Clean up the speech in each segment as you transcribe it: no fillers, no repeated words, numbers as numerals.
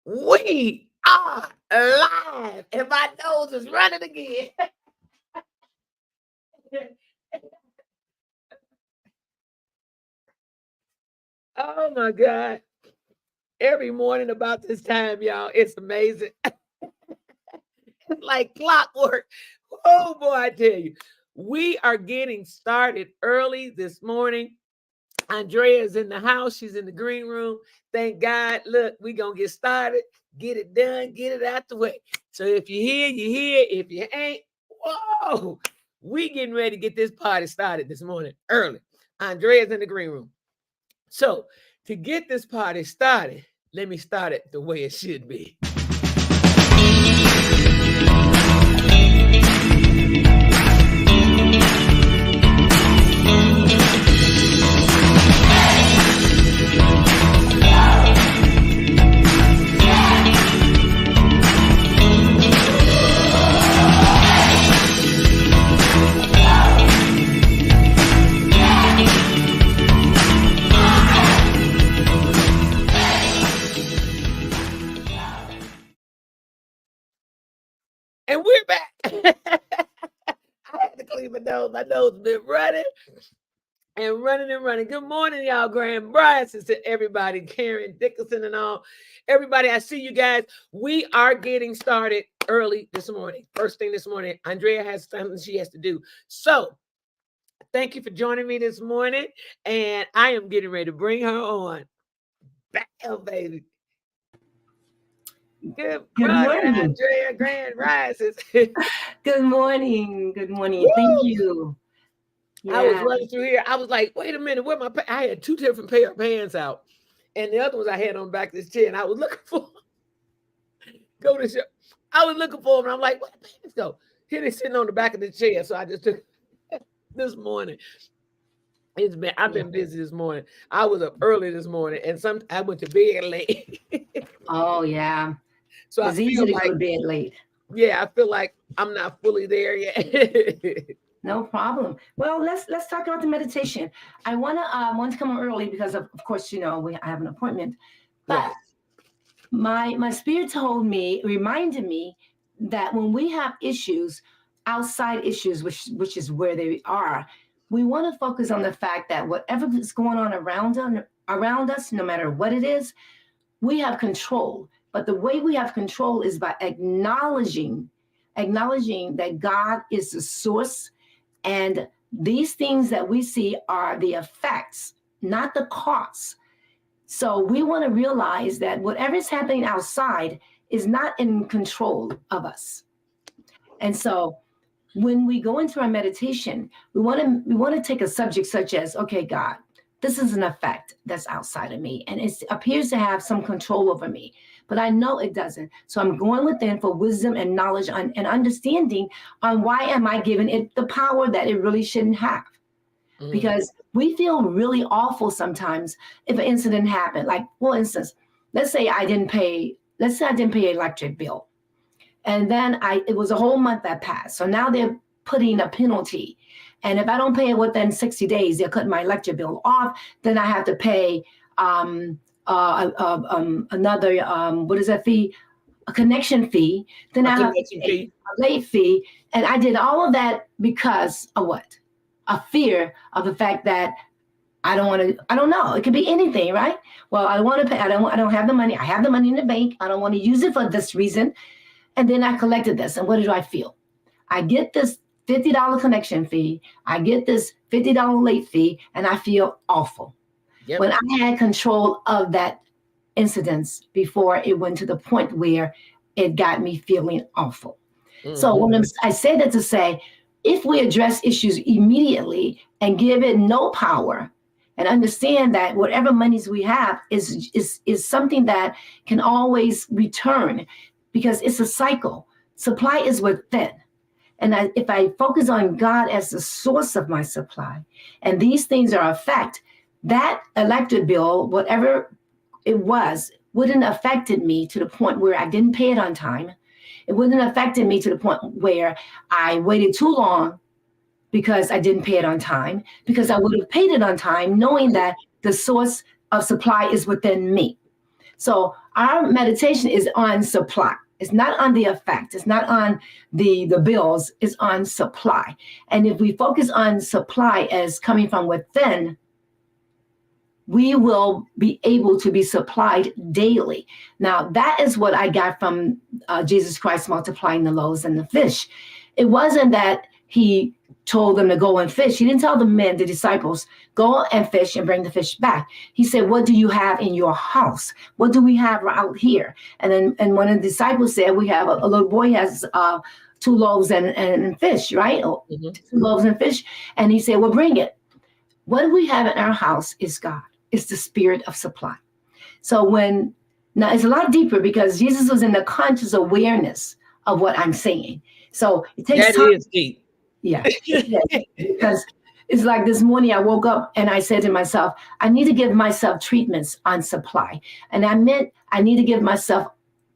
We are live, and my nose is running again. Oh my God. Every morning about this time, y'all, it's amazing. It's like clockwork. Oh boy, I tell you. We are getting started early this morning. Andrea is in the house. She's in the green room. Thank God. Look, we're going to get started, get it done, get it out the way. So if you're here, you're here. If you ain't, whoa, we getting ready to get this party started this morning early. Andrea's in the green room. So to get this party started, let me start it the way it should be. And we're back. I had to clean my nose. My nose has been running and running and running. Good morning, y'all. Grand Bryce to everybody. Karen Dickinson and all. Everybody, I see you guys. We are getting started early this morning. First thing this morning, Andrea has something she has to do. So thank you for joining me this morning. And I am getting ready to bring her on. Bam, baby. Good morning, Andrea. Grand Rises. Good morning. Good morning. Woo! Thank you. Yeah. I was running through here. I was like, wait a minute, where my I had two different pair of pants out. And the other ones I had on the back of this chair. And I was looking for go to show. I was looking for them. And I'm like, where the pants go? Here they sitting on the back of the chair. So I just took this morning. I've been busy this morning. I was up early this morning and I went to bed late. Oh yeah. So it's easy to go to bed late. Yeah, I feel like I'm not fully there yet. No problem. Well, let's talk about the meditation. I want to come early because of course, I have an appointment. But my spirit reminded me that when we have issues, outside issues, which is where they are, we want to focus on the fact that whatever is going on around us, no matter what it is, we have control. But the way we have control is by acknowledging that God is the source, and these things that we see are the effects, not the cause. So we want to realize that whatever is happening outside is not in control of us. And so when we go into our meditation, we want to take a subject such as, okay, God, this is an effect that's outside of me, and it appears to have some control over me, but I know it doesn't. So I'm going within for wisdom and knowledge and understanding on why am I giving it the power that it really shouldn't have. Mm. Because we feel really awful sometimes if an incident happened. Like, for instance, let's say I didn't pay electric bill. And then it was a whole month that passed. So now they're putting a penalty. And if I don't pay it within 60 days, they'll cut my electric bill off. Then I have to pay another, what is that fee? A connection fee. Then I have to pay a late fee. And I did all of that because of what? A fear of the fact that I don't know. It could be anything, right? Well, I want to pay. I don't have the money. I have the money in the bank. I don't want to use it for this reason. And then I collected this. And what do I feel? I get this $50 connection fee. I get this $50 late fee, and I feel awful. Yep. When I had control of that incident before it went to the point where it got me feeling awful. Mm-hmm. So when I say that to say, if we address issues immediately and give it no power, and understand that whatever monies we have is something that can always return, because it's a cycle. Supply is within. And if I focus on God as the source of my supply, and these things are a fact, that electric bill, whatever it was, wouldn't have affected me to the point where I didn't pay it on time. It wouldn't have affected me to the point where I waited too long because I didn't pay it on time, because I would have paid it on time knowing that the source of supply is within me. So our meditation is on supply. It's not on the effect. It's not on the bills. It's on supply. And if we focus on supply as coming from within, we will be able to be supplied daily. Now, that is what I got from Jesus Christ multiplying the loaves and the fish. It wasn't that he told them to go and fish. He didn't tell the men, the disciples, go and fish and bring the fish back. He said, what do you have in your house? What do we have out here? And one of the disciples said, we have a little boy has 2 loaves and fish, right? Mm-hmm. 2 loaves and fish. And he said, well, bring it. What we have in our house is God. It's the spirit of supply. So now it's a lot deeper because Jesus was in the conscious awareness of what I'm saying. So it takes time. That is deep. Yeah, because it's like this morning I woke up and I said to myself, I need to give myself treatments on supply. And I meant I need to give myself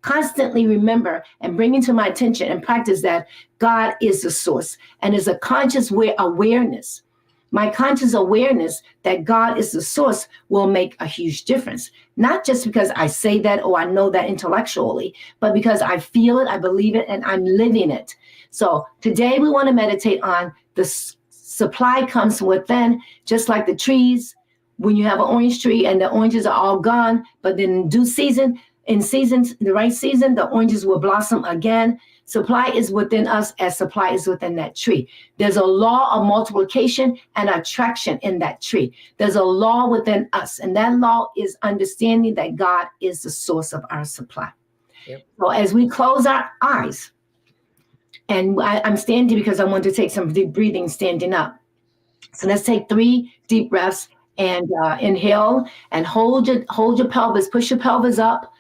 constantly remember and bring into my attention and practice that God is the source and is a conscious awareness. My conscious awareness that God is the source will make a huge difference. Not just because I say that or I know that intellectually, but because I feel it, I believe it, and I'm living it. So today we want to meditate on the supply comes from within, just like the trees. When you have an orange tree and the oranges are all gone, but then in due season, the right season, the oranges will blossom again. Supply is within us as supply is within that tree. There's a law of multiplication and attraction in that tree. There's a law within us, and that law is understanding that God is the source of our supply. Yep. So as we close our eyes, and I'm standing because I want to take some deep breathing standing up. So let's take 3 deep breaths and inhale and hold your pelvis, push your pelvis up.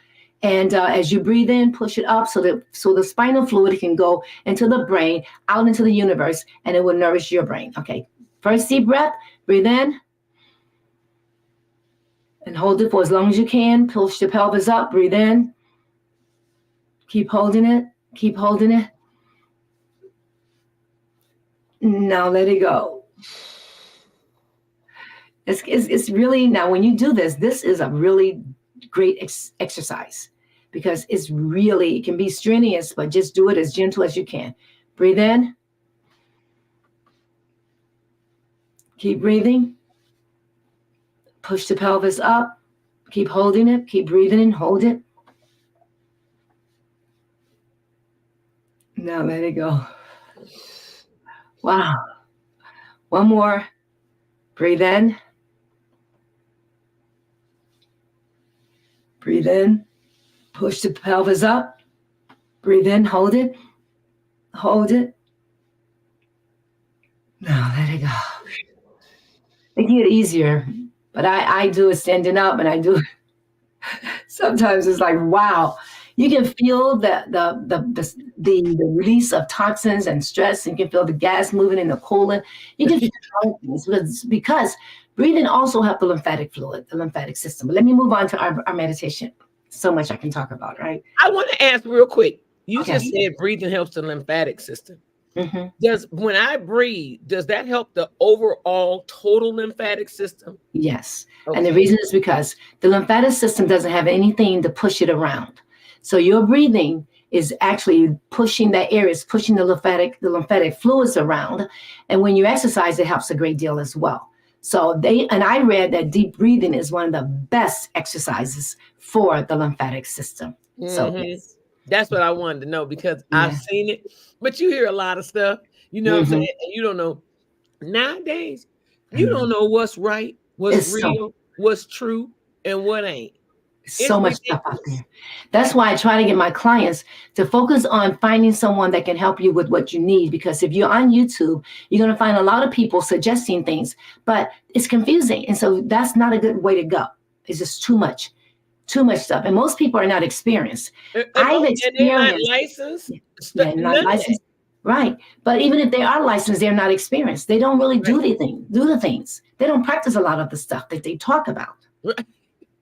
And as you breathe in, push it up so the spinal fluid can go into the brain, out into the universe, and it will nourish your brain. Okay, first deep breath, breathe in. And hold it for as long as you can. Push the pelvis up, breathe in. Keep holding it, keep holding it. Now let it go. It's really, now when you do this is a really great exercise because it can be strenuous, but just do it as gentle as you can. Breathe in. Keep breathing. Push the pelvis up. Keep holding it. Keep breathing and hold it. Now let it go. Wow. One more. Breathe in. Breathe in. Push the pelvis up. Breathe in. Hold it. Hold it. Now let it go. It can get easier, but I do it standing up, and I do it. Sometimes it's like, wow. You can feel the release of toxins and stress, and you can feel the gas moving in the colon. You can feel because breathing also helps the lymphatic fluid, the lymphatic system. But let me move on to our meditation. So much I can talk about, right? I want to ask real quick. You just said breathing helps the lymphatic system. Mm-hmm. When I breathe, does that help the overall total lymphatic system? Yes. Okay. And the reason is because the lymphatic system doesn't have anything to push it around. So your breathing is actually pushing that area, it's pushing the lymphatic fluids around. And when you exercise, it helps a great deal as well. So I read that deep breathing is one of the best exercises for the lymphatic system. Mm-hmm. So yes. That's what I wanted to know because I've seen it, but you hear a lot of stuff, you know what I'm saying? And you don't know. Nowadays, you don't know what's right, what's real, what's true, and what ain't. So much stuff out there. That's why I try to get my clients to focus on finding someone that can help you with what you need. Because if you're on YouTube, you're going to find a lot of people suggesting things, but it's confusing. And so that's not a good way to go. It's just too much stuff. And most people are not experienced. I've experienced. They're not licensed. Right. But even if they are licensed, they're not experienced. They don't really do the things. They don't practice a lot of the stuff that they talk about. Right.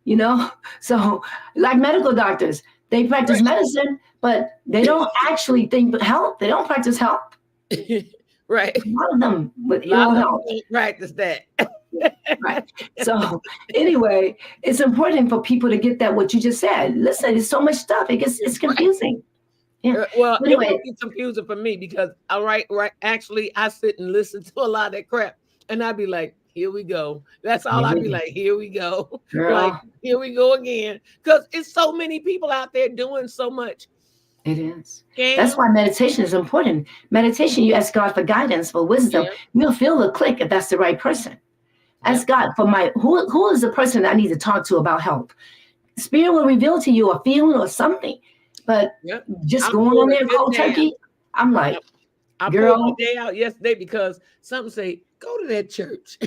You know, so like medical doctors, they practice medicine, but they don't actually think health. They don't practice health. Right. A lot of them with ill health. Practice that. Right. So anyway, it's important for people to get that what you just said. Listen, there's so much stuff. It's Right. confusing. Yeah. Well, it Anyway, won't be confusing for me because all right, right. Actually, I sit and listen to a lot of that crap, and I'd be like, "Here we go." That's all here I'd we be go. like, "Here we go." Like, Girl, here we go again. Because it's so many people out there doing so much it is. That's scam. why meditation is important. Meditation, you ask God for guidance, for wisdom. Yeah, You'll feel the click if that's the right person. yeah, Ask God for my who is the person I need to talk to about help. Spirit will reveal to you a feeling or something. But yeah. just I going on pulled a there good cold day out. turkey, I'm Yep. like, I pulled a girl, day out yesterday because something say go to that church,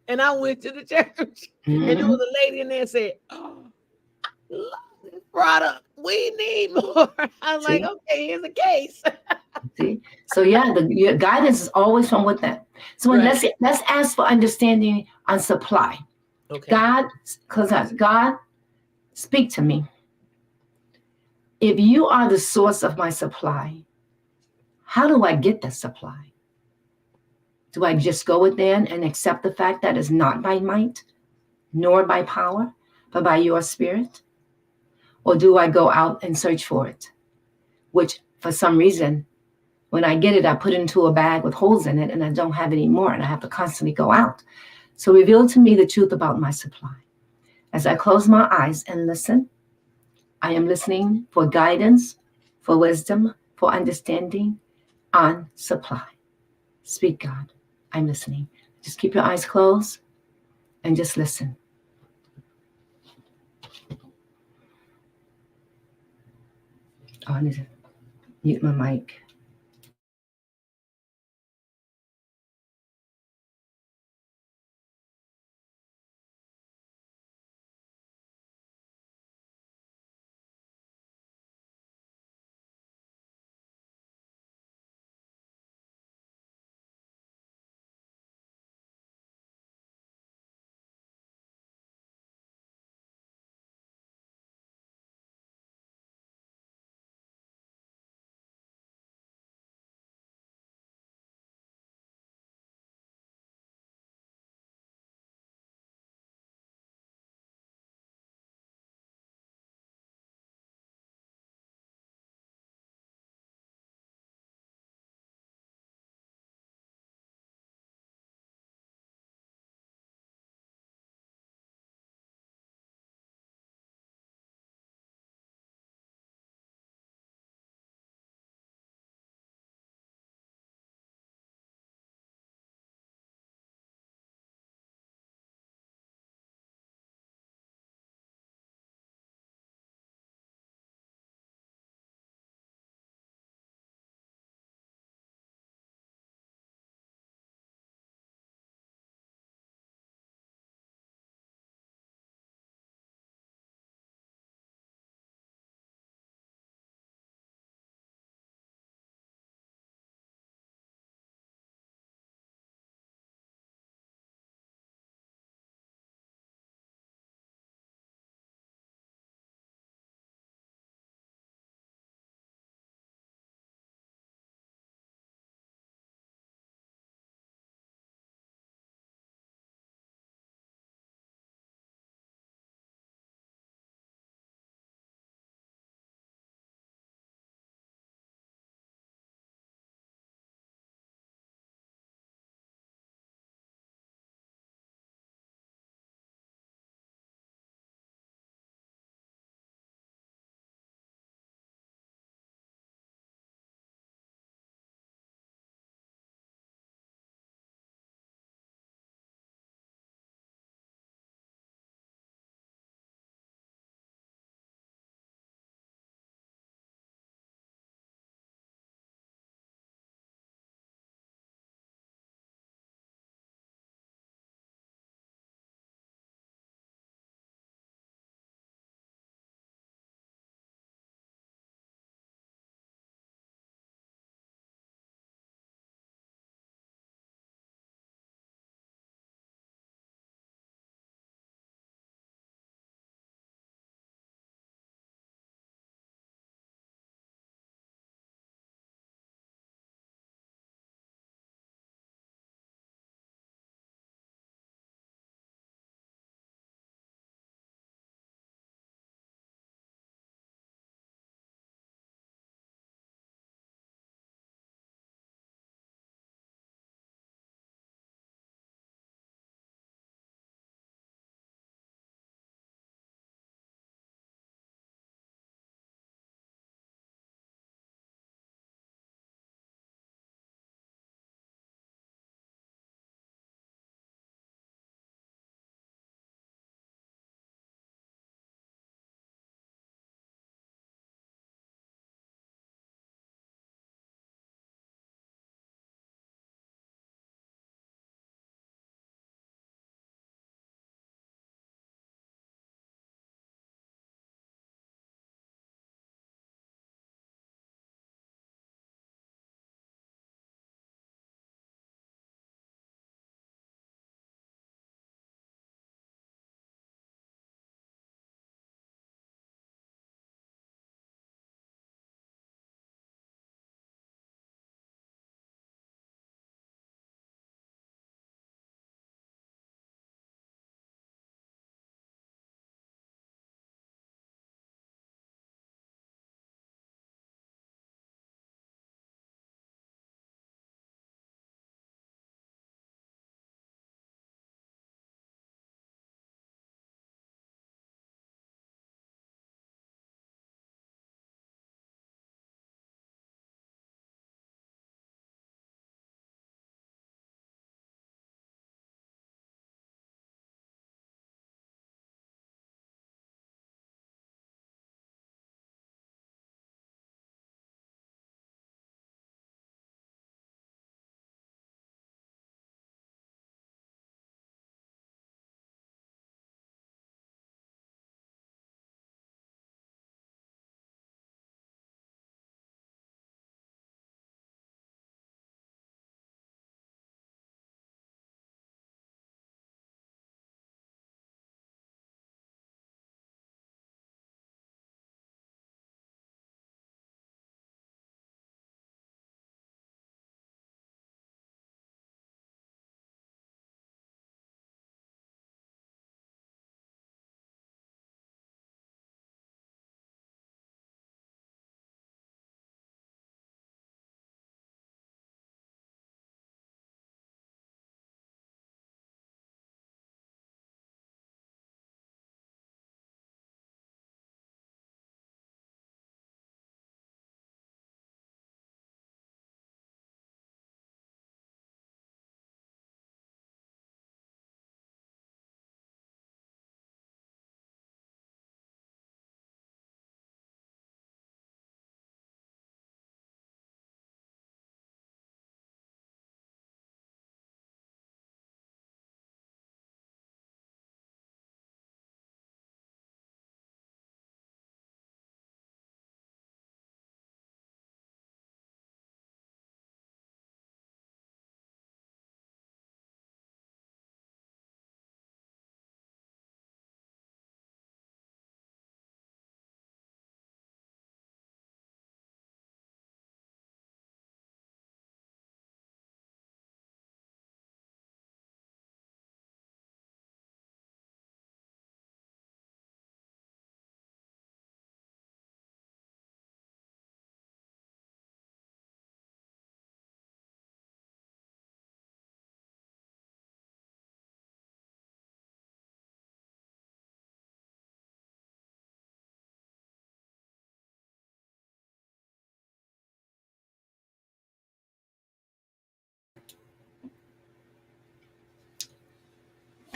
and I went to the church, and there mhm, was a lady in there said, "Oh, love this product. We need more." I'm like, see, okay, here's a case. see. So yeah, your guidance is always from within. So when, Right. let's ask for understanding on supply. Okay. God, because God, speak to me. If you are the source of my supply, how do I get the supply? Do I just go within and accept the fact that it's not by might nor by power, but by your spirit? Or do I go out and search for it? Which, for some reason, when I get it, I put it into a bag with holes in it and I don't have any more and I have to constantly go out. So reveal to me the truth about my supply. As I close my eyes and listen, I am listening for guidance, for wisdom, for understanding on supply. Speak, God. I'm listening. Just keep your eyes closed and just listen. Oh, I need to mute my mic.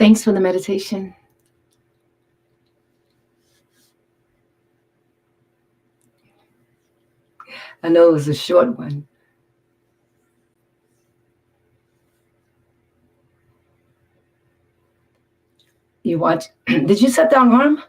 Thanks for the meditation. I know it was a short one. You watch? Did you set the alarm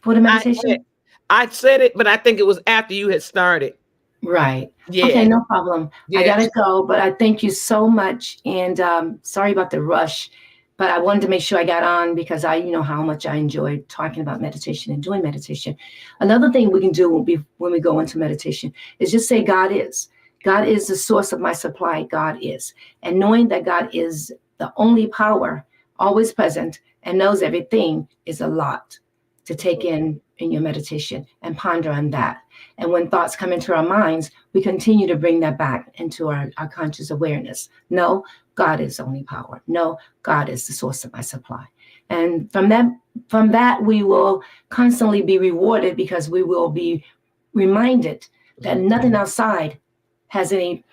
for the meditation? I said it, but I think it was after you had started. Right. Yeah. Okay, no problem. Yeah. I gotta go, but I thank you so much. And sorry about the rush, but I wanted to make sure I got on because you know how much I enjoy talking about meditation and doing meditation. Another thing we can do when we go into meditation is just say, God is. God is the source of my supply. God is. And knowing that God is the only power, always present, and knows everything is a lot to take in your meditation and ponder on that. And when thoughts come into our minds, we continue to bring that back into our conscious awareness. No, God is only power. No, God is the source of my supply. And from that, we will constantly be rewarded because we will be reminded that nothing outside has any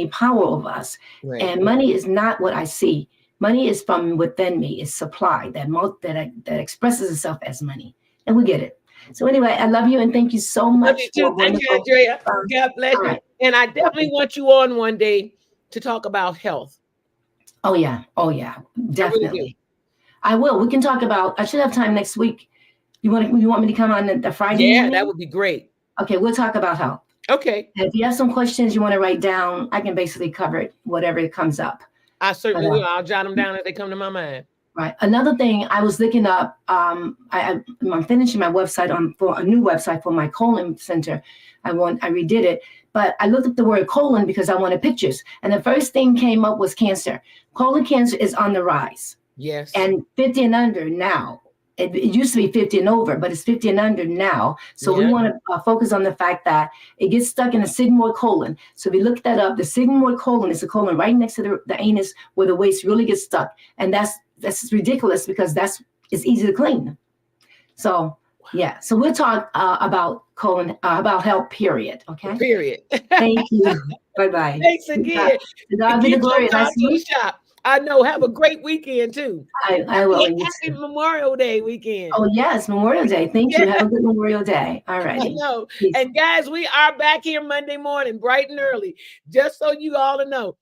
power over us. Right. And money is not what I see. Money is from within me. It's supply that expresses itself as money, and we get it. So anyway, I love you and thank you so much. Love you too. Thank you, Andrea. God bless you. Right. And I definitely want you on one day to talk about health. Oh yeah, definitely. I, really I will. We can talk about. I should have time next week. You want me to come on the Friday? Yeah, morning? That would be great. Okay, we'll talk about health. Okay. And if you have some questions you want to write down, I can basically cover it, whatever comes up. I certainly will. I'll jot them down as they come to my mind. Right. Another thing I was looking up, I'm finishing my website for a new website for my colon center. I redid it, but I looked up the word colon because I wanted pictures. And the first thing came up was cancer. Colon cancer is on the rise. Yes. And 50 and under now. It used to be 50 and over, but it's 50 and under now. So we want to focus on the fact that it gets stuck in the sigmoid colon. So if you look that up, the sigmoid colon is the colon right next to the anus where the waste really gets stuck. And that's ridiculous because it's easy to clean. So yeah, so we'll talk about colon, about health, period. Okay. Period. Thank you. Bye-bye. Thanks again. God be the glory. Nice to the shop. I know. Have a great weekend too. I will. Happy Memorial Day weekend. Oh yes, Memorial Day. Thank you. Have a good Memorial Day. All right. I know. Peace. And guys, we are back here Monday morning, bright and early. Just so you all know,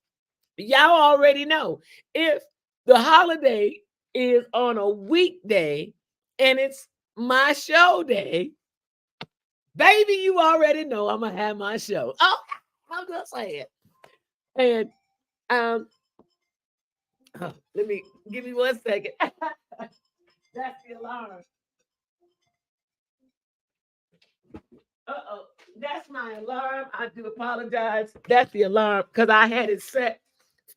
y'all already know if the holiday is on a weekday and it's my show day, baby, you already know I'm gonna have my show. Oh, I'm just saying. And let me give me 1 second. That's the alarm. Uh-oh, that's my alarm. I do apologize. That's the alarm because I had it set.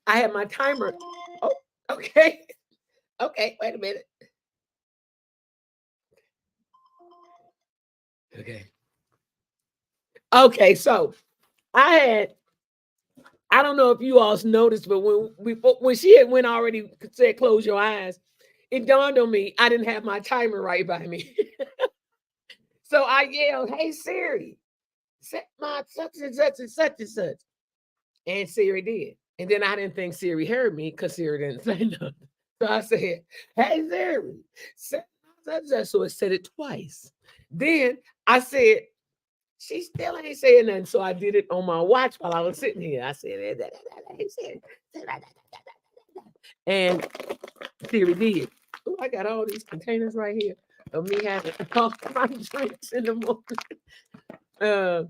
I had my timer. Oh, okay. Okay, wait a minute. Okay, so I don't know if you all noticed, but when she had already said close your eyes, it dawned on me I didn't have my timer right by me. So I yelled, "Hey Siri, set my such and such and such and such." And Siri did. And then I didn't think Siri heard me because Siri didn't say nothing. So I said, "Hey Siri, set my such and such." So it said it twice. Then I said, she still ain't saying nothing. So I did it on my watch while I was sitting here. I said, and Siri did. Ooh, I got all these containers right here of me having all my drinks in the morning.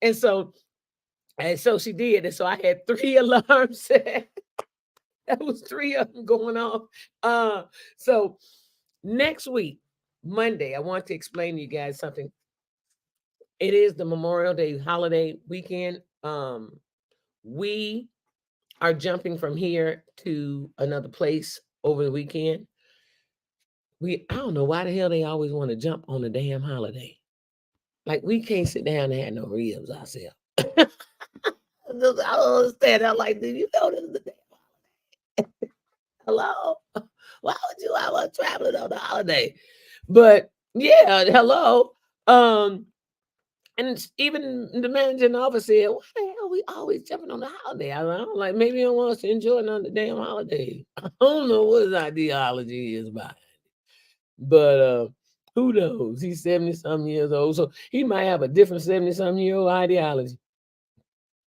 And so she did. And so I had 3 alarms set. That was 3 of them going off. So next week, Monday, I want to explain to you guys something. It is the Memorial Day holiday weekend. We are jumping from here to another place over the weekend. I don't know why the hell they always want to jump on the damn holiday. Like we can't sit down and have no ribs ourselves. I don't understand. I'm like, do you know this is the damn holiday? Hello? Why would you want traveling on the holiday? But yeah, hello. And even the manager in the office said, "Why the hell we always jumping on the holiday? I'm like, maybe he don't want us to enjoy another damn holiday. I don't know what his ideology is about. But who knows? He's 70-some years old. So he might have a different 70-some-year-old ideology.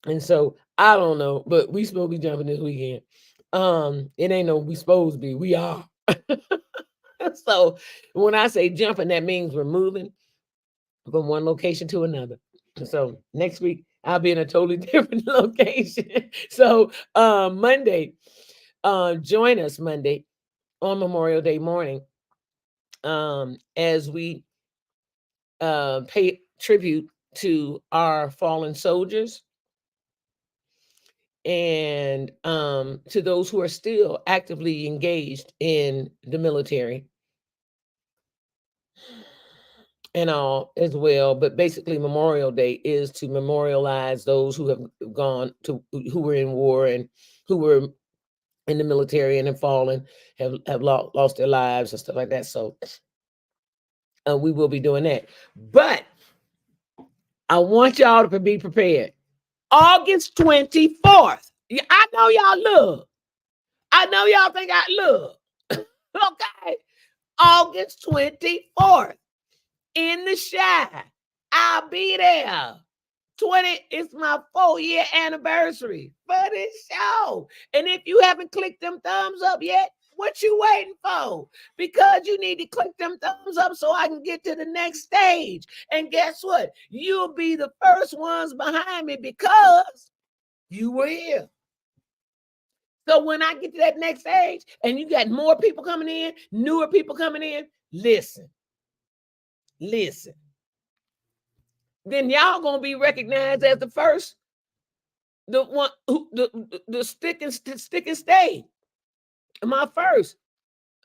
And so I don't know, but we supposed to be jumping this weekend. It ain't no we supposed to be. We are. So when I say jumping, that means we're moving from one location to another. So next week I'll be in a totally different location. So Monday, join us Monday on Memorial Day morning as we pay tribute to our fallen soldiers and to those who are still actively engaged in the military and all as well. But basically, Memorial Day is to memorialize those who have gone to, who were in war and who were in the military and have fallen, have lost their lives and stuff like that. So we will be doing that. But I want y'all to be prepared. August 24th. I know y'all look. I know y'all think I look. Okay. August 24th in the Shy. I'll be there. 20, it's my 4-year anniversary for this show. And if you haven't clicked them thumbs up yet, what you waiting for? Because you need to click them thumbs up so I can get to the next stage. And guess what? You'll be the first ones behind me because you were here. So when I get to that next stage and you got more people coming in, newer people coming in, listen. Then y'all gonna be recognized as the first, the one who the stick and stay. My first.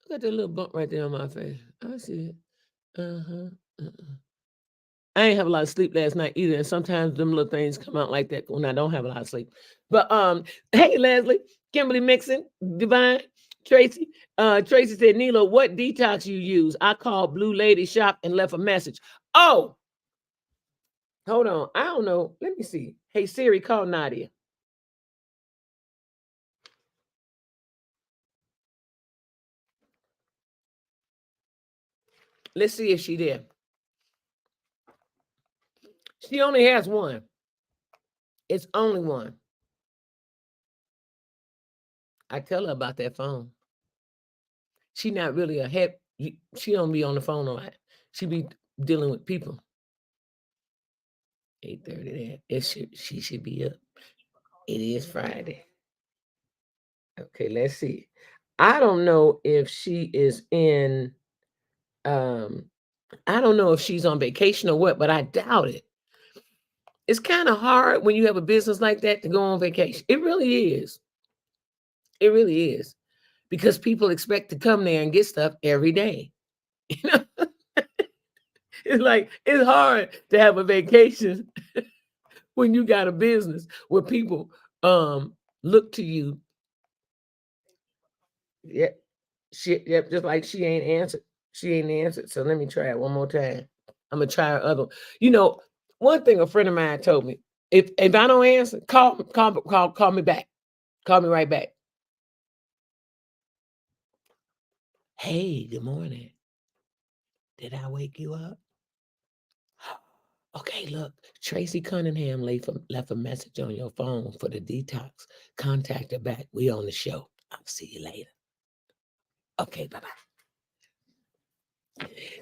Look at that little bump right there on my face. I see it. I ain't have a lot of sleep last night either, and sometimes them little things come out like that when I don't have a lot of sleep. But hey Leslie, Kimberly Mixon, Divine, Tracy. Tracy said, Nilo, what detox you use? I called Blue Lady Shop and left a message. Oh, hold on. I don't know. Let me see. Hey Siri, call Nadia. Let's see if she there. She only has one. It's only one. I tell her about that phone. She not really a head. She don't be on the phone a lot. She be dealing with people. 8:30 there. She should be up. It is Friday. Okay, let's see. I don't know if she is in I don't know if she's on vacation or what, but I doubt it. It's kind of hard when you have a business like that to go on vacation. It really is. It really is. Because people expect to come there and get stuff every day. You know? It's like it's hard to have a vacation when you got a business where people look to you. Yep. Yep, just like she ain't answered. She ain't answered. So let me try it one more time. I'm gonna try her other. You know, one thing a friend of mine told me: if I don't answer, call me back. Call me right back. Hey, good morning. Did I wake you up? Okay, look, Tracy Cunningham left a message on your phone for the detox. Contact her back. We on the show. I'll see you later. Okay, bye-bye.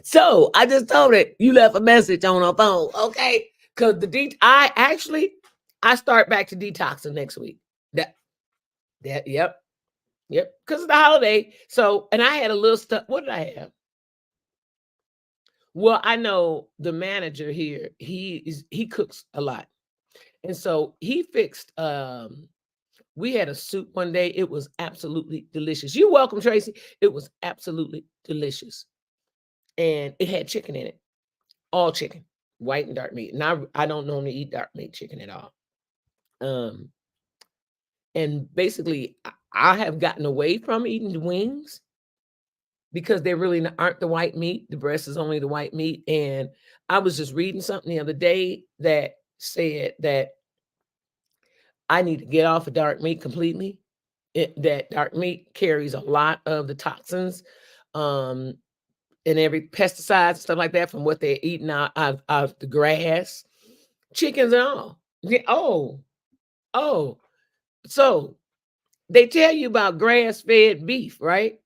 So I just told it you left a message on her phone, okay? Because I start back to detoxing next week. Yep. Because it's the holiday. So, and I had a little stuff. What did I have? Well, I know the manager here, he cooks a lot. And so he fixed we had a soup one day. It was absolutely delicious. You're welcome, Tracy. It was absolutely delicious. And it had chicken in it. All chicken, white and dark meat. And I don't normally eat dark meat chicken at all. And basically I have gotten away from eating the wings because they really aren't the white meat. The breast is only the white meat. And I was just reading something the other day that said that I need to get off of dark meat completely. That dark meat carries a lot of the toxins, um, and every pesticides and stuff like that from what they're eating out the grass, chickens and all. Oh, so they tell you about grass-fed beef, right?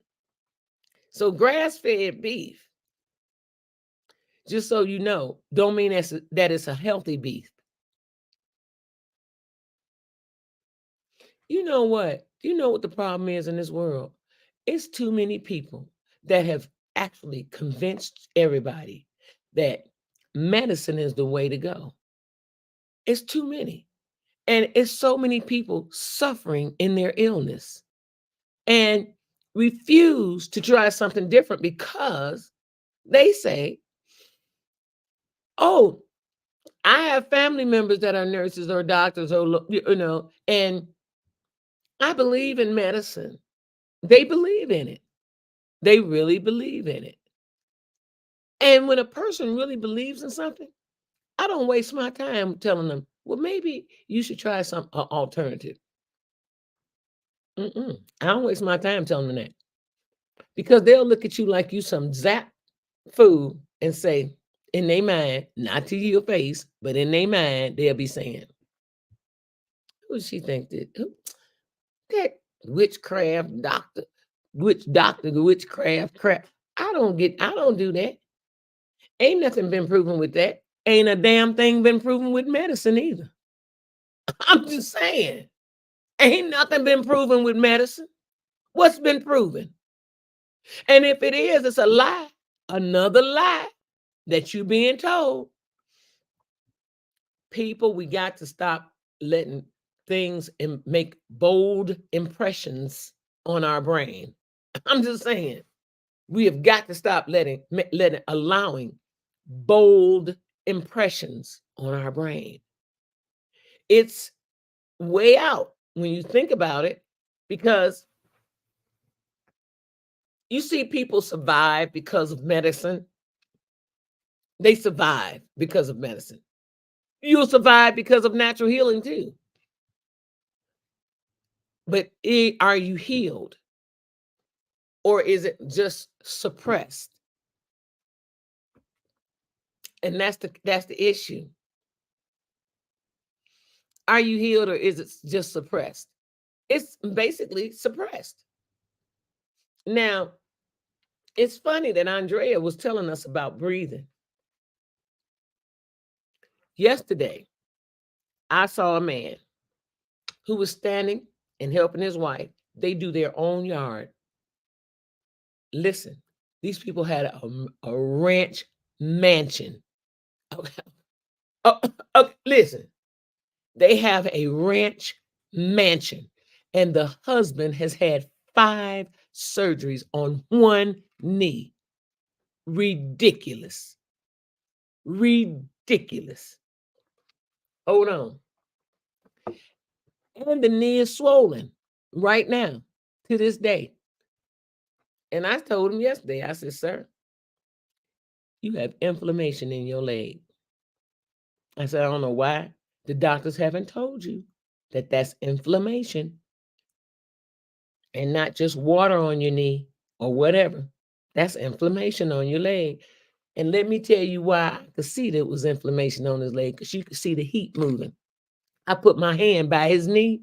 So grass-fed beef, just so you know, don't mean that it's a healthy beef. You know what? You know what the problem is in this world? It's too many people that have actually convinced everybody that medicine is the way to go. It's too many. And it's so many people suffering in their illness and refuse to try something different because they say, oh, I have family members that are nurses or doctors or, and I believe in medicine. They believe in it. They really believe in it. And when a person really believes in something, I don't waste my time telling them, well, maybe you should try some alternative. I don't waste my time telling them that because they'll look at you like you some zap food and say, in their mind, not to your face, but in their mind, they'll be saying, who does she think that witchcraft doctor, witchcraft crap? I don't do that. Ain't nothing been proven with that. Ain't a damn thing been proven with medicine either. I'm just saying. Ain't nothing been proven with medicine. What's been proven? And if it is, it's a lie. Another lie that you being told. People, we got to stop letting things make bold impressions on our brain. I'm just saying. We have got to stop allowing bold impressions on our brain. It's way out when you think about it, because you see people survive because of medicine. They survive because of medicine. You'll survive because of natural healing too. But are you healed? Or is it just suppressed? And that's the issue. Are you healed or is it just suppressed? It's basically suppressed. Now, it's funny that Andrea was telling us about breathing. Yesterday, I saw a man who was standing and helping his wife. They do their own yard. Listen, these people had a ranch mansion. Listen, they have a ranch mansion, and the husband has had 5 surgeries on one knee. Ridiculous. Ridiculous. Hold on. And the knee is swollen right now to this day. And I told him yesterday, I said, sir, you have inflammation in your leg. I said, I don't know why the doctors haven't told you that that's inflammation and not just water on your knee or whatever. That's inflammation on your leg. And let me tell you why I could see there was inflammation on his leg, because you could see the heat moving. I put my hand by his knee,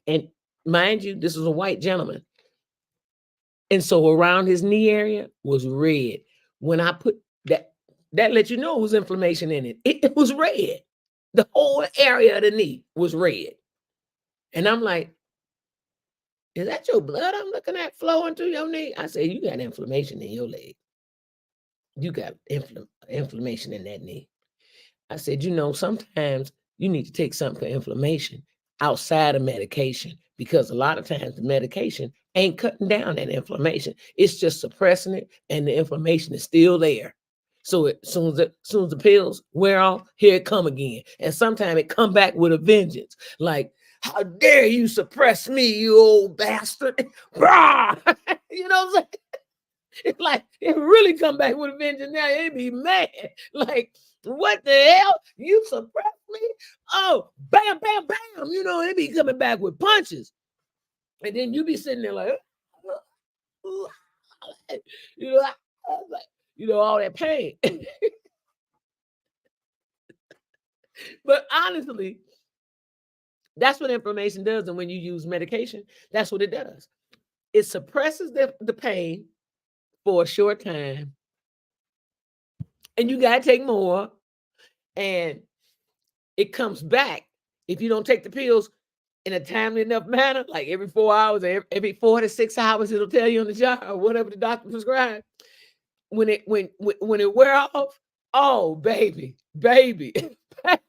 and mind you, this was a white gentleman. And so around his knee area was red. When I put that let you know it was inflammation in it. It was red. The whole area of the knee was red. And I'm like, is that your blood I'm looking at flowing through your knee? I said, you got inflammation in your leg. You got inflammation in that knee. I said, sometimes you need to take something for inflammation outside of medication, because a lot of times the medication ain't cutting down that inflammation. It's just suppressing it, and the inflammation is still there. So as soon as the pills wear off, here it come again. And sometimes it come back with a vengeance. Like, how dare you suppress me, you old bastard? You know what I'm saying? It's like it really come back with a vengeance now. It be mad. Like, what the hell? You suppress me? Oh, bam, bam, them, they be coming back with punches. And then you be sitting there like, all that pain. But honestly, that's what inflammation does. And when you use medication, that's what it does. It suppresses the pain for a short time. And you got to take more. And it comes back if you don't take the pills in a timely enough manner, like every 4 hours, or every 4 to 6 hours, it'll tell you on the jar or whatever the doctor prescribed. When it wear off, oh baby, baby,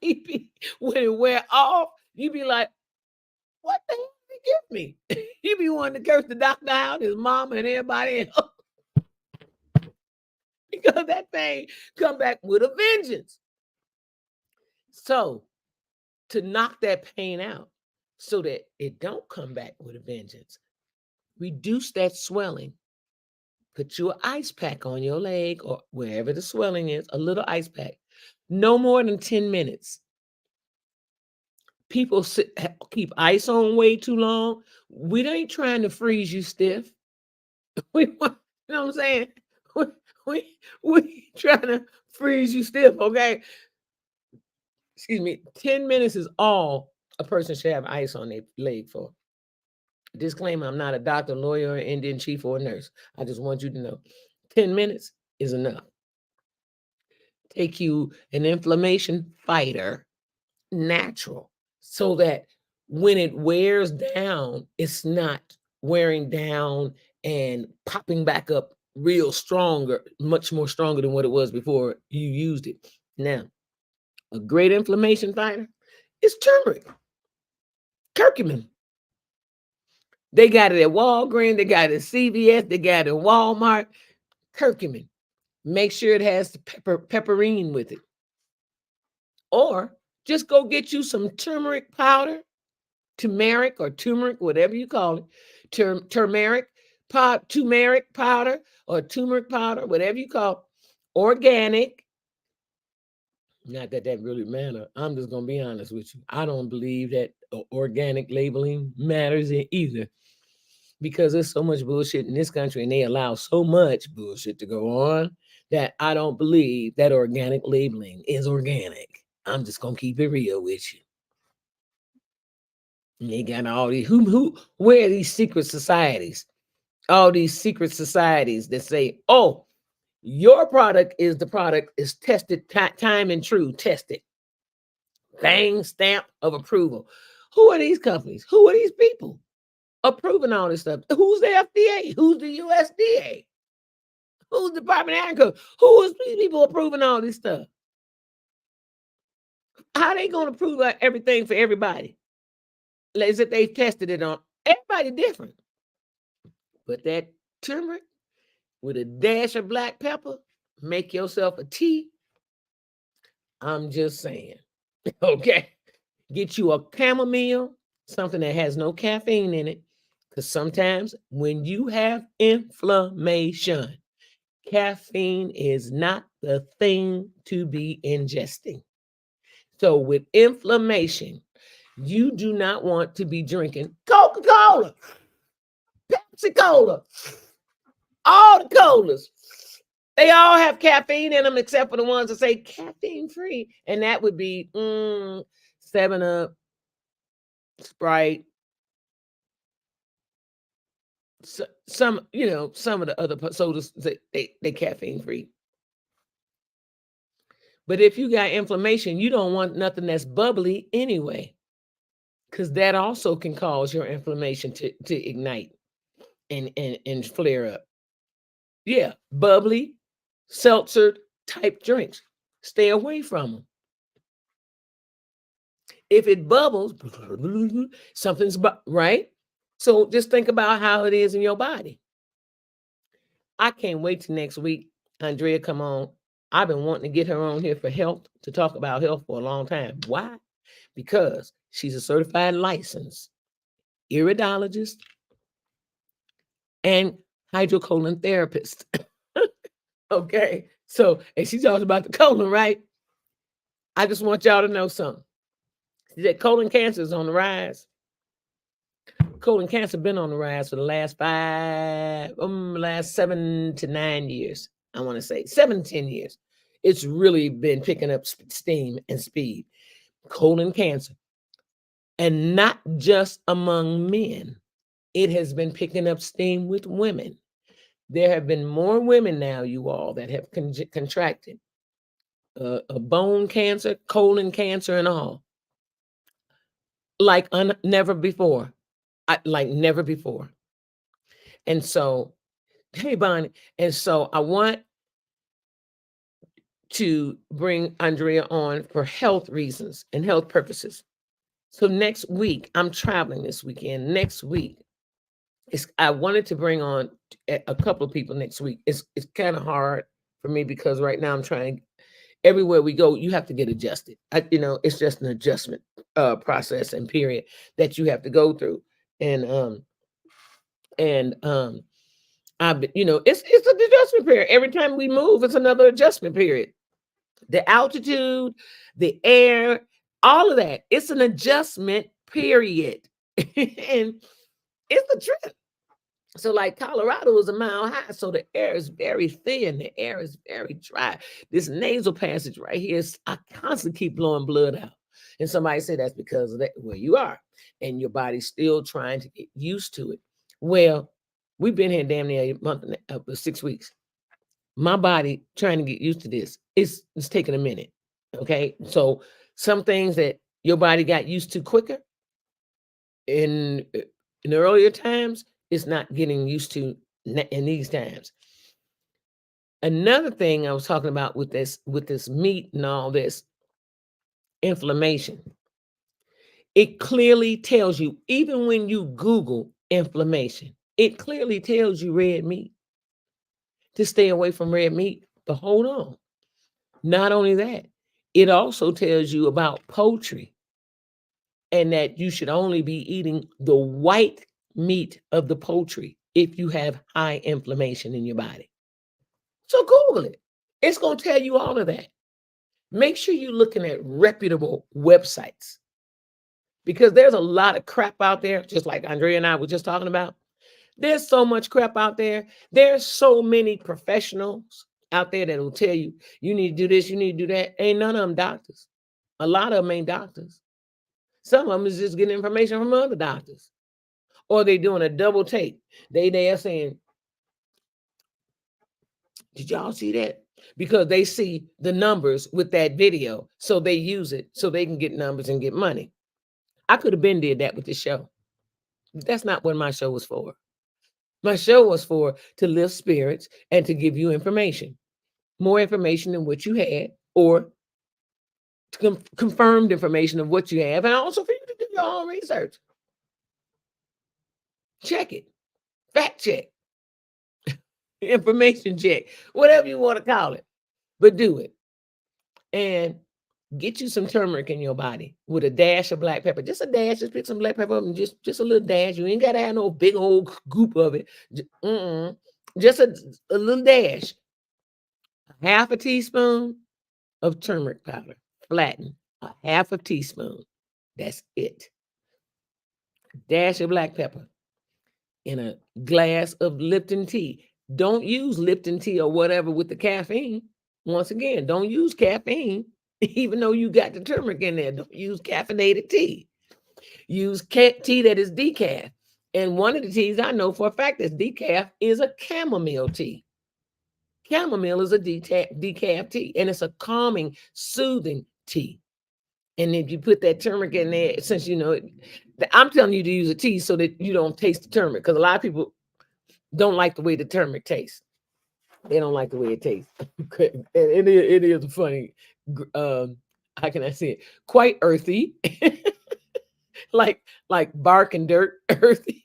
baby, when it wear off, you be like, what the hell did he give me? You be wanting to curse the doctor out, his mama, and everybody else. Because that pain come back with a vengeance. So to knock that pain out so that it don't come back with a vengeance, reduce that swelling. Put you an ice pack on your leg or wherever the swelling is, a little ice pack. No more than 10 minutes. People keep ice on way too long. We ain't trying to freeze you stiff. We want, you know what I'm saying? We trying to freeze you stiff, okay? Excuse me. 10 minutes is all a person should have ice on their leg for. Disclaimer, I'm not a doctor, lawyer, Indian chief, or a nurse. I just want you to know 10 minutes is enough. Take you an inflammation fighter, natural, so that when it wears down, it's not wearing down and popping back up real stronger, much more stronger than what it was before you used it. Now, a great inflammation fighter is turmeric, curcumin. They got it at Walgreens, they got it at CVS, they got it at Walmart. Curcumin. Make sure it has the pepperine with it. Or just go get you some turmeric powder, turmeric or turmeric, whatever you call it. Turmeric powder or turmeric powder, whatever you call it. Organic. Not that really matters. I'm just going to be honest with you. I don't believe that organic labeling matters either. Because there's so much bullshit in this country and they allow so much bullshit to go on that I don't believe that organic labeling is organic. I'm just going to keep it real with you. And they got all these, where are these secret societies? All these secret societies that say, oh, your product is tested, time and true, tested. Bang, stamp of approval. Who are these companies? Who are these people approving all this stuff? Who's the FDA? Who's the USDA? Who's the Department of Agriculture? Who is these people approving all this stuff? How are they going to approve everything for everybody? As if they've tested it on everybody different. But that turmeric with a dash of black pepper, make yourself a tea. I'm just saying. Okay. Get you a chamomile, something that has no caffeine in it. Because sometimes when you have inflammation, caffeine is not the thing to be ingesting. So with inflammation, you do not want to be drinking Coca-Cola, Pepsi-Cola, all the colas. They all have caffeine in them except for the ones that say caffeine free. And that would be 7-Up, Sprite, some of the other sodas, they caffeine free. But if you got inflammation, you don't want nothing that's bubbly anyway, because that also can cause your inflammation to ignite and flare up. Yeah, bubbly, seltzer type drinks. Stay away from them. If it bubbles, something's right. So just think about how it is in your body. I can't wait till next week. Andrea, come on. I've been wanting to get her on here for health, to talk about health for a long time. Why? Because she's a certified licensed iridologist and hydrocolon therapist. Okay. So, and she talks about the colon, right? I just want y'all to know something. That colon cancer is on the rise. Colon cancer been on the rise for the last 7 to 9 years. I want to say 7 to 10 years. It's really been picking up steam and speed. Colon cancer, and not just among men. It has been picking up steam with women. There have been more women now, you all, that have contracted a bone cancer, colon cancer, and all, like never before. Like never before. And so, hey, Bonnie. And so I want to bring Andrea on for health reasons and health purposes. So next week, I'm traveling this weekend. Next week, I wanted to bring on a couple of people next week. It's kind of hard for me because right now I'm trying. Everywhere we go, you have to get adjusted. It's just an adjustment process and period that you have to go through. And it's an adjustment period. Every time we move, it's another adjustment period. The altitude, the air, all of that. It's an adjustment period. And it's a trip. So like Colorado is a mile high, so the air is very thin. The air is very dry. This nasal passage right here, I constantly keep blowing blood out. And somebody said that's because of that, where you are. And your body's still trying to get used to it. Well, we've been here damn near a month and 6 weeks. My body trying to get used to this. It's taking a minute. Okay. So some things that your body got used to quicker in the earlier times, it's not getting used to in these times. Another thing I was talking about with this meat and all this inflammation, it clearly tells you, even when you Google inflammation, it clearly tells you red meat, to stay away from red meat. But hold on. Not only that, it also tells you about poultry and that you should only be eating the white meat of the poultry if you have high inflammation in your body. So Google it. It's going to tell you all of that. Make sure you're looking at reputable websites, because there's a lot of crap out there, just like Andrea and I were just talking about. There's so much crap out there. There's so many professionals out there that will tell you, you need to do this, you need to do that. Ain't none of them doctors. A lot of them ain't doctors. Some of them is just getting information from other doctors. Or they doing a double take. They are saying, did y'all see that? Because they see the numbers with that video. So they use it so they can get numbers and get money. I could have been did that with the show. That's not what my show was for. My show was for to lift spirits and to give you information. More information than what you had, or to confirmed information of what you have, and also for you to do your own research. Check it. Fact check. Information check. Whatever you want to call it. But do it. And get you some turmeric in your body with a dash of black pepper. Just a dash. Just pick some black pepper up and just a little dash. You ain't got to have no big old goop of it. Just a little dash. Half a teaspoon of turmeric powder. Flatten. A half a teaspoon. That's it. Dash of black pepper in a glass of Lipton tea. Don't use Lipton tea or whatever with the caffeine. Once again, don't use caffeine, even though you got the turmeric in there. Don't use caffeinated tea. Use tea that is decaf. And one of the teas I know for a fact that's decaf is a chamomile tea. Chamomile is a decaf tea, and it's a calming, soothing tea. And if you put that turmeric in there, since you know it, I'm telling you to use a tea so that you don't taste the turmeric, because a lot of people don't like the way the turmeric tastes. They don't like the way it tastes. It is funny. How can I say it? Quite earthy, like bark and dirt, earthy,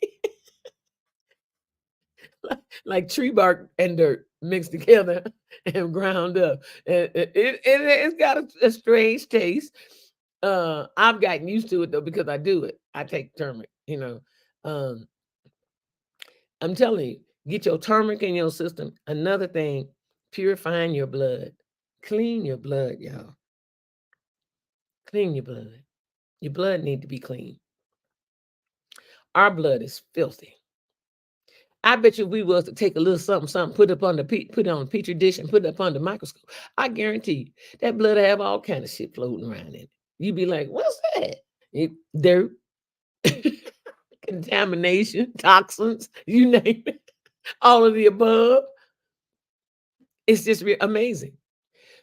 like tree bark and dirt mixed together and ground up. And it's got a strange taste. I've gotten used to it though, because I do it. I take turmeric, I'm telling you, get your turmeric in your system. Another thing, purifying your blood. Clean your blood, y'all. Clean your blood. Your blood need to be clean. Our blood is filthy. I bet you if we was to take a little something, put it on a petri dish and put it up under the microscope, I guarantee you that blood will have all kind of shit floating around in it. You'd be like, what's that? Dirt, contamination, toxins, you name it, all of the above. It's just amazing.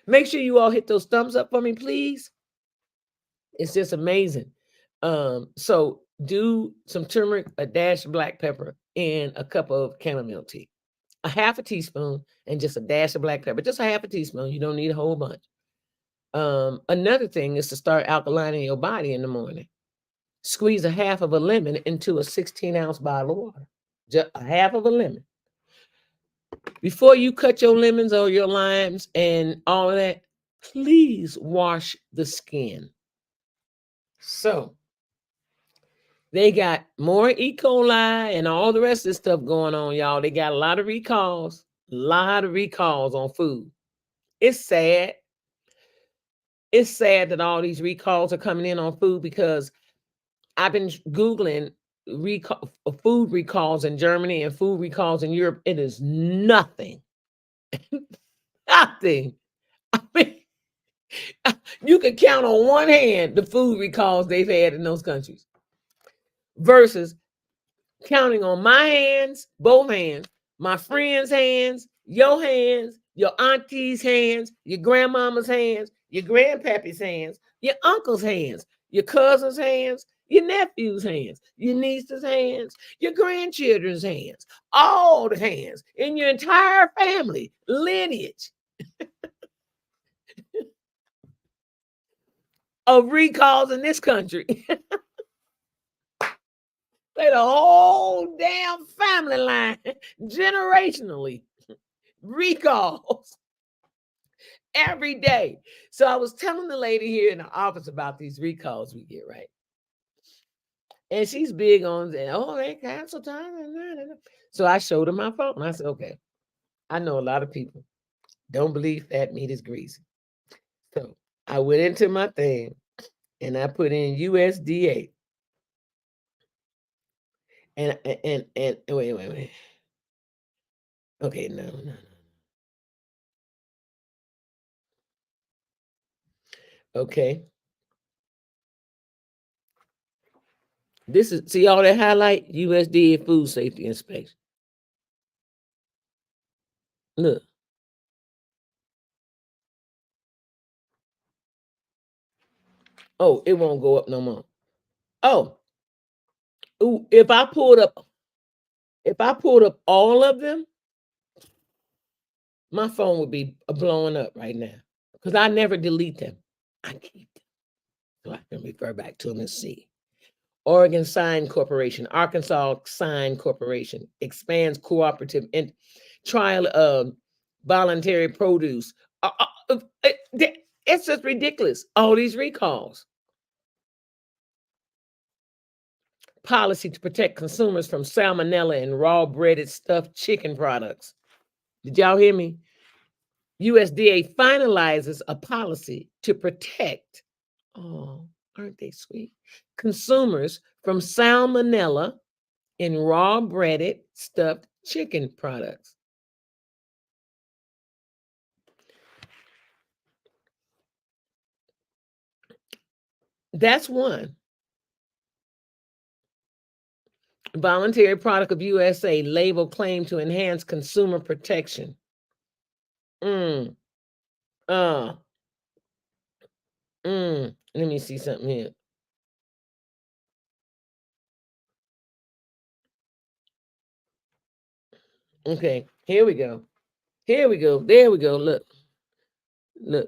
Make sure you all hit those thumbs up for me, please. It's just amazing. So do some turmeric, a dash of black pepper, and a cup of chamomile tea. A half a teaspoon and just a dash of black pepper. Just a half a teaspoon. You don't need a whole bunch. Another thing is to start alkalining your body in the morning. Squeeze a half of a lemon into a 16-ounce bottle of water. Just a half of a lemon. Before you cut your lemons or your limes and all of that, please wash the skin. So they got more E. coli and all the rest of this stuff going on, y'all. They got a lot of recalls on food. It's sad. It's sad that all these recalls are coming in on food because I've been Googling food recalls in Germany and food recalls in Europe. It is nothing. Nothing. I mean, you can count on one hand the food recalls they've had in those countries versus counting on my hands, both hands, my friends' hands, your auntie's hands, your grandmama's hands, your grandpappy's hands, your uncle's hands, your cousin's hands, your nephew's hands, your niece's hands, your grandchildren's hands, all the hands in your entire family lineage of recalls in this country. They the whole damn family line, generationally, recalls every day. So I was telling the lady here in the office about these recalls we get, right? And she's big on saying, oh, they cancel time. So I showed her my phone. I said, okay, I know a lot of people don't believe fat meat is greasy. So I went into my thing and I put in USDA. And wait. Okay, no. Okay. This is, see all that highlight? USDA food safety inspection. Look. Oh, it won't go up no more. Oh. Ooh, if I pulled up all of them, my phone would be blowing up right now. Because I never delete them. I keep them. So I can refer back to them and see. Oregon Sign Corporation, Arkansas Sign Corporation expands cooperative and trial of voluntary produce. It's just ridiculous. All these recalls. Policy to protect consumers from salmonella and raw breaded stuffed chicken products. Did y'all hear me? USDA finalizes a policy to protect, oh, aren't they sweet, consumers from salmonella in raw breaded stuffed chicken products. That's one. Voluntary product of USA label claim to enhance consumer protection. Let me see something here. Okay, here we go. There we go. Look,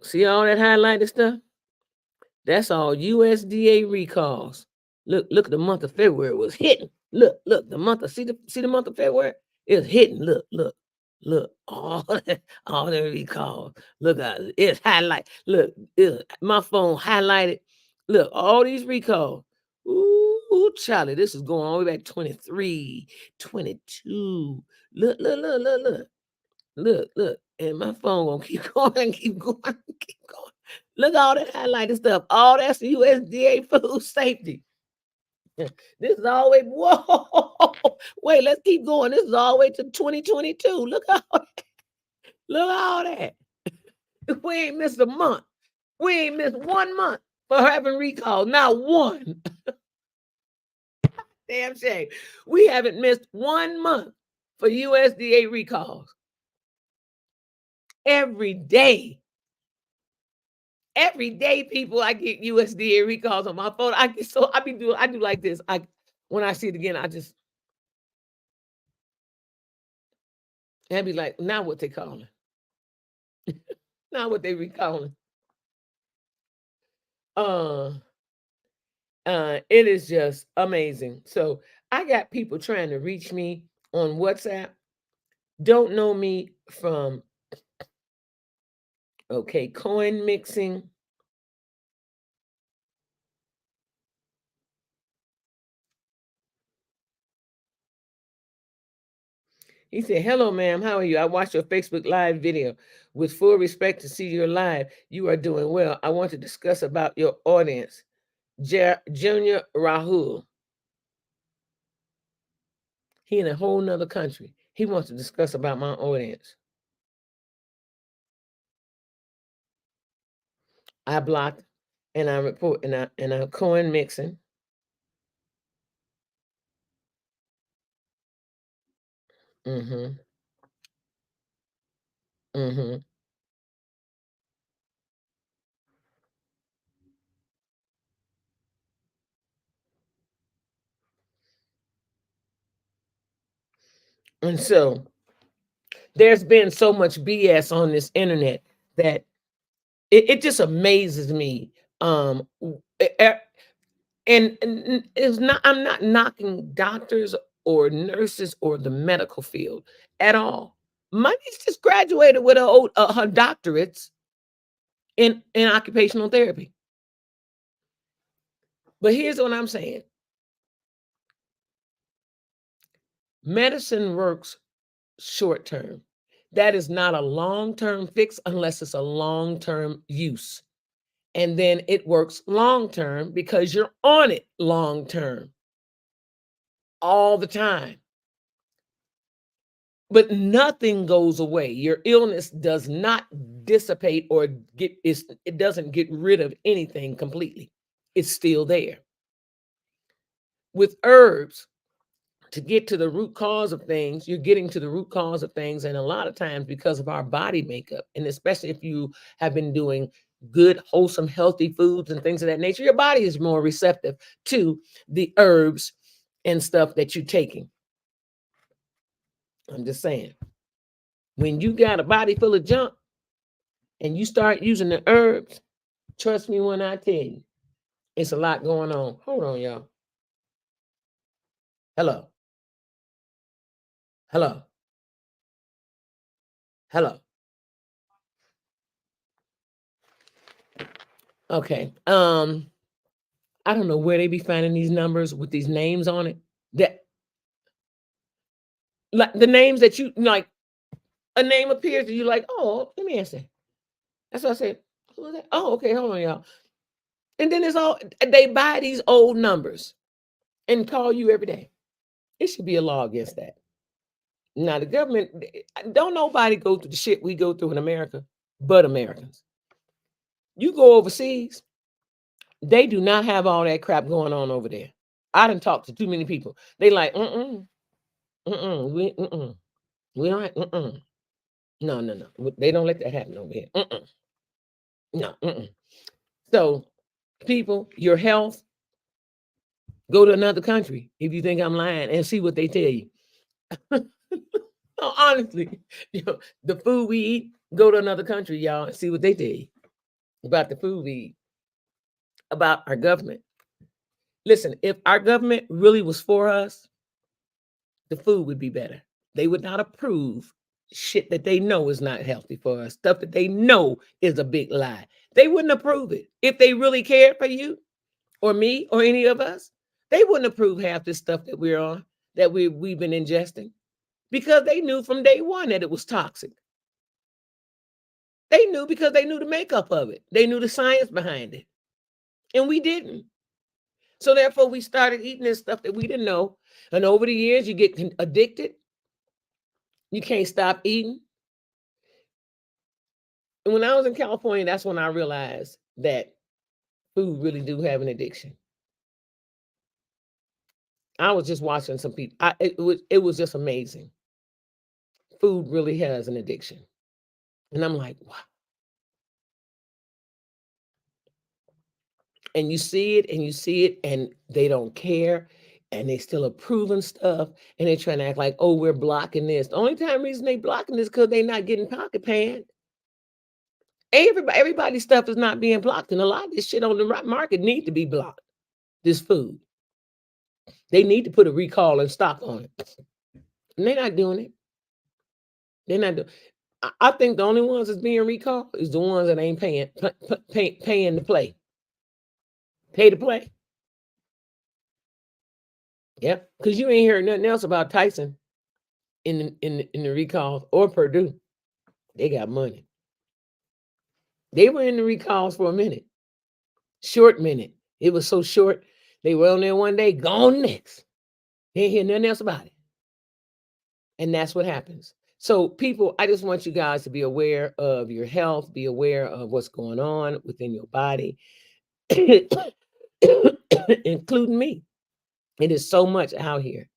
see all that highlighted stuff? That's all USDA recalls. Look at the month of February was hitting. Look, the month of see the month of February? It's hitting. Look. All the recalls. Look at it. It's highlight. Look, my phone highlighted. Look, all these recalls. Ooh, Charlie, this is going all the way back 23, 22. Look. Look. And my phone gonna keep going. Look at all that highlighted stuff. All that's the USDA food safety. This is all the way, whoa. Wait, let's keep going. This is all the way to 2022. Look at all that. Look at all that. We ain't missed a month. We ain't missed 1 month for having recalls. Not one. Damn shame. We haven't missed 1 month for USDA recalls. Every day, people, I get USDA recalls on my phone. I do like this. When I see it again, I'd be like, now what they calling? Now what they recalling? It is just amazing. So I got people trying to reach me on WhatsApp. Don't know me from coin mixing. He said, hello, ma'am. How are you? I watched your Facebook Live video. With full respect to see your live, you are doing well. I want to discuss about your audience. Junior Rahul. He in a whole nother country. He wants to discuss about my audience. I blocked and I report and I'm coin mixing. Mm-hmm. Mm-hmm. And so there's been so much BS on this internet that it just amazes me. And it's not, I'm not knocking doctors or nurses or the medical field at all. My niece just graduated with her doctorates in occupational therapy. But here's what I'm saying. Medicine works short term. That is not a long-term fix unless it's a long-term use. And then it works long-term because you're on it long-term all the time. But nothing goes away. Your illness does not dissipate or it doesn't get rid of anything completely. It's still there. With herbs, to get to the root cause of things, you're getting to the root cause of things. And a lot of times because of our body makeup, and especially if you have been doing good, wholesome, healthy foods and things of that nature, your body is more receptive to the herbs and stuff that you're taking. I'm just saying, when you got a body full of junk and you start using the herbs, trust me when I tell you, it's a lot going on. Hold on, y'all. Hello. Hello. Hello. Okay. I don't know where they be finding these numbers with these names on it. That like the names that you like, a name appears to you like, oh, let me answer. That's what I said. Who is that? Oh, okay, hold on, y'all. And then it's all they buy these old numbers and call you every day. It should be a law against that. Now the government, don't nobody go through the shit we go through in America, but Americans. You go overseas, they do not have all that crap going on over there. I done talked to too many people. They like, we don't have, no. They don't let that happen over here. No. So, people, your health, go to another country if you think I'm lying and see what they tell you. No, honestly, the food we eat, go to another country, y'all, and see what they tell you about the food we eat, about our government. Listen, if our government really was for us, the food would be better. They would not approve shit that they know is not healthy for us, stuff that they know is a big lie. They wouldn't approve it. If they really cared for you or me or any of us, they wouldn't approve half this stuff that we're on, that we've been ingesting, because they knew from day one that it was toxic. They knew because they knew the makeup of it. They knew the science behind it. And we didn't. So therefore, we started eating this stuff that we didn't know. And over the years, you get addicted. You can't stop eating. And when I was in California, that's when I realized that food really do have an addiction. I was just watching some people. It was just amazing. Food really has an addiction. And I'm like, wow. And you see it and you see it and they don't care and they still approving stuff and they're trying to act like, oh, we're blocking this. The only reason they blocking this because they're not getting pocket panned. Everybody's stuff is not being blocked, and a lot of this shit on the market need to be blocked. This food, they need to put a recall and stop on it, and they're not doing it. They're not doing. I think the only ones that's being recalled is the ones that ain't paying to play. Pay to play. Yep, because you ain't heard nothing else about Tyson in the recalls or Purdue. They got money. They were in the recalls for a minute. Short minute. It was so short. They were on there one day, gone next. They ain't hear nothing else about it. And that's what happens. So people, I just want you guys to be aware of your health, be aware of what's going on within your body, including me. It is so much out here.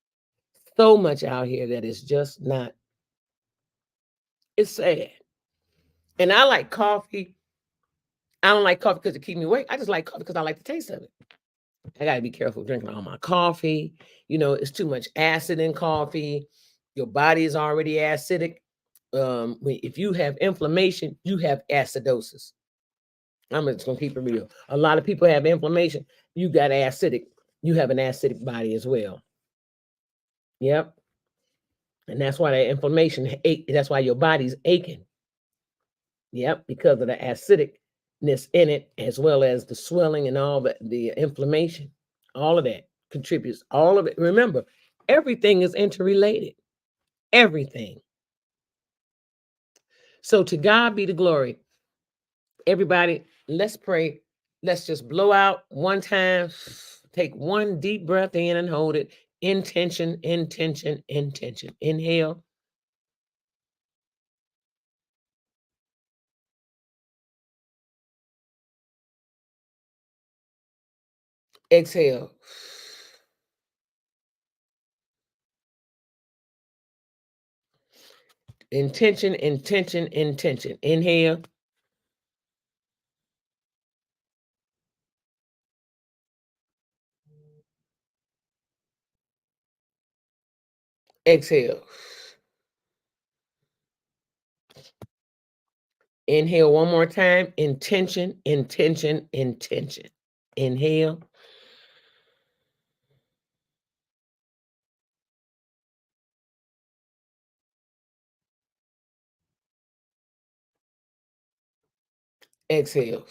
So much out here that is just not, it's sad. And I like coffee. I don't like coffee because it keeps me awake. I just like coffee because I like the taste of it. I got to be careful drinking all my coffee. You know, it's too much acid in coffee. Your body is already acidic. If you have inflammation, you have acidosis. I'm just going to keep it real. A lot of people have inflammation. You got acidic. You have an acidic body as well. Yep. And that's why that inflammation, that's why your body's aching. Yep, because of the acidicness in it, as well as the swelling and all the inflammation. All of that contributes. All of it. Remember, everything is interrelated. Everything. So to God be the glory. Everybody, let's pray. Let's just blow out one time. Take one deep breath in and hold it. Intention, intention, intention. Inhale. Exhale. Intention, intention, intention. Inhale. Exhale. Inhale one more time. Intention, intention, intention. Inhale. Exhale.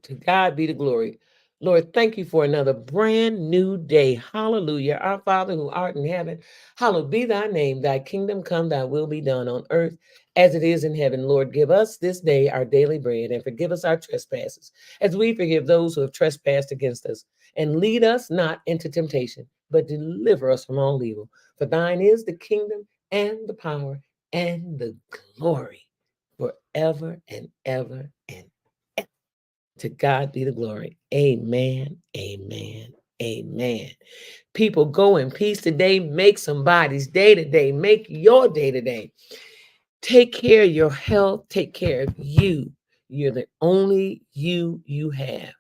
To God be the glory. Lord, thank you for another brand new day. Hallelujah. Our Father who art in heaven, hallowed be thy name. Thy kingdom come, thy will be done on earth as it is in heaven. Lord, give us this day our daily bread and forgive us our trespasses as we forgive those who have trespassed against us. And lead us not into temptation, but deliver us from all evil. For thine is the kingdom and the power and the glory forever and ever and ever. To God be the glory. Amen. Amen. Amen. People, go in peace today. Make somebody's day today. Make your day today. Take care of your health. Take care of you. You're the only you have.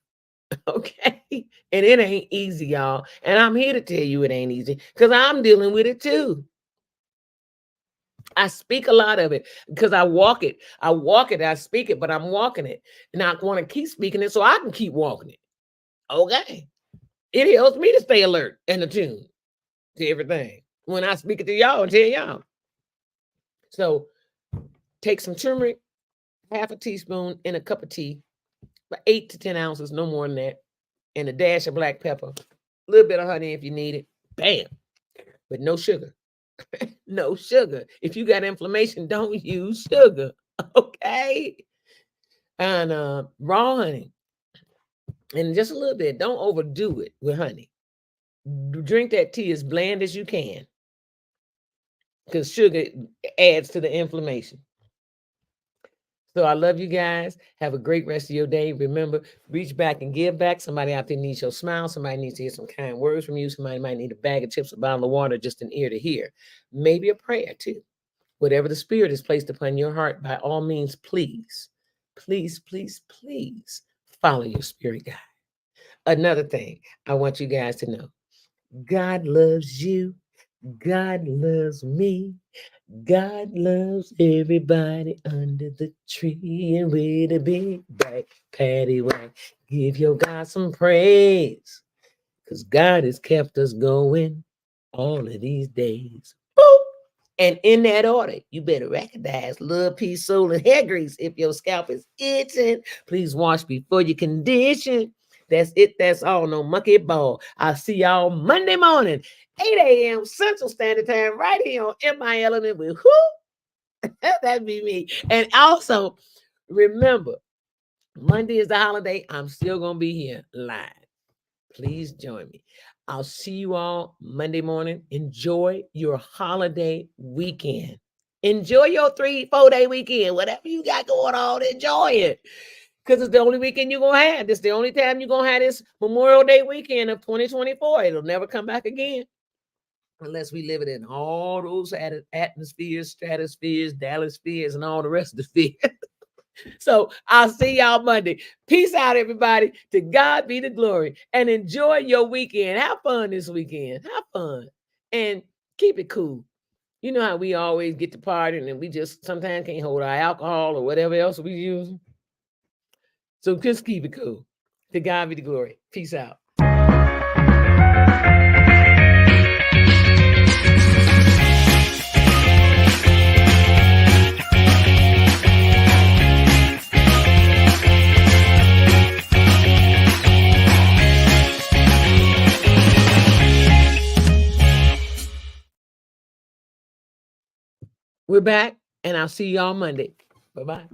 Okay. And it ain't easy, y'all. And I'm here to tell you it ain't easy because I'm dealing with it too. I speak a lot of it because I walk it. I walk it. I speak it, but I'm walking it. And I want to keep speaking it so I can keep walking it. Okay. It helps me to stay alert and attuned to everything when I speak it to y'all and tell y'all. So take some turmeric, half a teaspoon in a cup of tea, for 8 to 10 ounces, no more than that, and a dash of black pepper, a little bit of honey if you need it. Bam. But no sugar. No sugar. If you got inflammation, don't use sugar. Okay. And raw honey. And just a little bit. Don't overdo it with honey. Drink that tea as bland as you can. Because sugar adds to the inflammation. So I love you guys. Have a great rest of your day. Remember, reach back and give back. Somebody out there needs your smile. Somebody needs to hear some kind words from you. Somebody might need a bag of chips, a bottle of water, just an ear to hear. Maybe a prayer too. Whatever the Spirit has placed upon your heart, by all means, please, please, please, please follow your spirit guide. Another thing I want you guys to know, God loves you. God loves me. God loves everybody under the tree, and with a big back patty whack, give your God some praise, because God has kept us going all of these days. Boop. And in that order, you better recognize love, peace, soul, and hair grease. If your scalp is itching, please wash before you condition. That's it. That's all. No monkey ball. I'll see y'all Monday morning, 8 a.m. Central Standard Time, right here on MI Element with who? That'd be me. And also, remember, Monday is the holiday. I'm still going to be here live. Please join me. I'll see you all Monday morning. Enjoy your holiday weekend. Enjoy your 3-4 day weekend. Whatever you got going on, enjoy it. Because it's the only weekend you're going to have. This is the only time you're going to have this Memorial Day weekend of 2024. It'll never come back again. Unless we live it in all those atmospheres, stratospheres, Dallas spheres, and all the rest of the spheres. So I'll see y'all Monday. Peace out, everybody. To God be the glory. And enjoy your weekend. Have fun this weekend. Have fun. And keep it cool. You know how we always get to partying and we just sometimes can't hold our alcohol or whatever else we use. So just keep it cool. To God be the glory. Peace out. We're back, and I'll see y'all Monday. Bye-bye.